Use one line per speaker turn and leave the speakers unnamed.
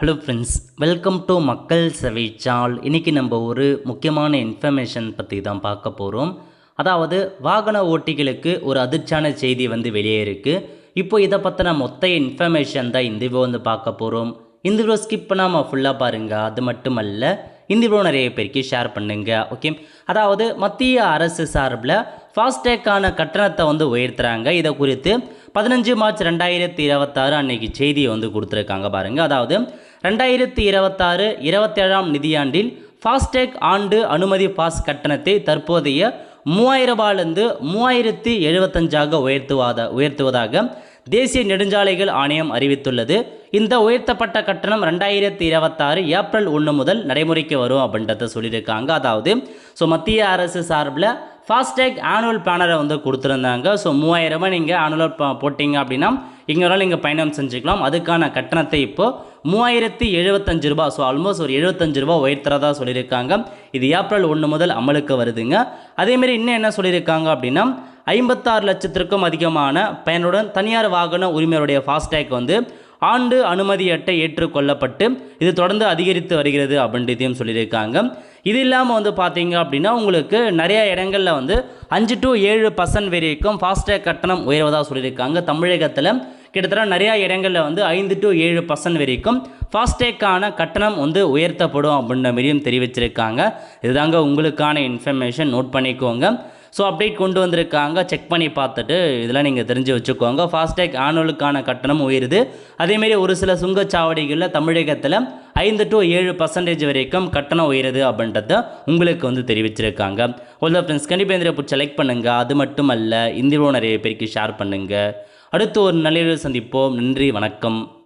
Hello friends, welcome to மக்கள் சேவை channel. இன்றைக்கி நம்ம ஒரு முக்கியமான இன்ஃபர்மேஷன் பற்றி தான் பார்க்க போகிறோம். அதாவது வாகன ஓட்டிகளுக்கு ஒரு அதிர்ச்சியான செய்தி வெளியே இருக்குது. இப்போ இதை பற்றின மொத்த இன்ஃபர்மேஷன் தான் இந்த வீடியோ பார்க்க போகிறோம். இந்த வீடியோ ஸ்கிப் பண்ணாமல் ஃபுல்லாக பாருங்கள். அது மட்டுமல்ல, இந்த வீடியோ நிறைய பேருக்கு ஷேர் பண்ணுங்க. ஓகே, அதாவது மத்திய அரசு சார்பில் ஃபாஸ்டேக்கான கட்டணத்தை உயர்த்துறாங்க. இதை குறித்து 15 மார்ச் 2026 அன்னைக்கு செய்தியை கொடுத்துருக்காங்க பாருங்கள். அதாவது 2026-27 நிதியாண்டில் ஃபாஸ்டேக் ஆண்டு அனுமதி பாஸ் கட்டணத்தை தற்போதைய 3000 ரூபாயிலிருந்து 3075 உயர்த்துவதாக தேசிய நெடுஞ்சாலைகள் ஆணையம் அறிவித்துள்ளது. இந்த உயர்த்தப்பட்ட கட்டணம் 2026 ஏப்ரல் 1 முதல் நடைமுறைக்கு வரும் அப்படின்றத சொல்லியிருக்காங்க. அதாவது மத்திய அரசு சார்பில் ஃபாஸ்டேக் ஆனுவல் பேனரை கொடுத்துருந்தாங்க. 3000 ரூபாய் நீங்கள் ஆனுவல் போட்டிங்க அப்படின்னா இங்கே வரால் நீங்கள் பயணம் செஞ்சுக்கலாம். அதுக்கான கட்டணத்தை இப்போது 3075 ரூபா, ஆல்மோஸ்ட் ஒரு 75 ரூபா உயர்த்துறதா சொல்லியிருக்காங்க. இது ஏப்ரல் 1 முதல் அமலுக்கு வருதுங்க. அதேமாரி இன்னும் என்ன சொல்லியிருக்காங்க அப்படின்னா 56 லட்சத்திற்கும் அதிகமான பயனுடன் தனியார் வாகன உரிமையுடைய ஃபாஸ்டேக் ஆண்டு அனுமதி அட்டை ஏற்றுக்கொள்ளப்பட்டு இது தொடர்ந்து அதிகரித்து வருகிறது அப்படின்றதையும் சொல்லியிருக்காங்க. இது இல்லாமல் பார்த்தீங்க அப்படின்னா உங்களுக்கு நிறைய இடங்களில் 5 to 7% வரைக்கும் ஃபாஸ்டேக் கட்டணம் உயர்வதாக சொல்லியிருக்காங்க. தமிழகத்தில் கிட்டத்தட்ட நிறையா இடங்களில் 5 to 7% வரைக்கும் ஃபாஸ்டேக்கான கட்டணம் உயர்த்தப்படும் அப்படின்ற மாதிரியும் தெரிவிச்சிருக்காங்க. இதுதாங்க உங்களுக்கான இன்ஃபர்மேஷன், நோட் பண்ணிக்கோங்க. அப்டேட் கொண்டு வந்திருக்காங்க, செக் பண்ணி பார்த்துட்டு இதெல்லாம் நீங்கள் தெரிஞ்சு வச்சுக்கோங்க. ஃபாஸ்டேக் ஆனுவலுக்கான கட்டணம் உயருது. அதேமாரி ஒரு சில சுங்கச்சாவடிகளில் தமிழகத்தில் 5 to 7% வரைக்கும் கட்டணம் உயருது அப்படின்றத உங்களுக்கு தெரிவிச்சிருக்காங்க. ஒரு ஃப்ரெண்ட்ஸ், கண்டிப்பாக இந்த பிடிச்ச லைக் பண்ணுங்கள். அது மட்டும் அல்ல, இந்த வீடியோ நிறைய பேருக்கு ஷேர் பண்ணுங்கள். அடுத்து ஒரு நல்ல வீடியோ சந்திப்போம். நன்றி, வணக்கம்.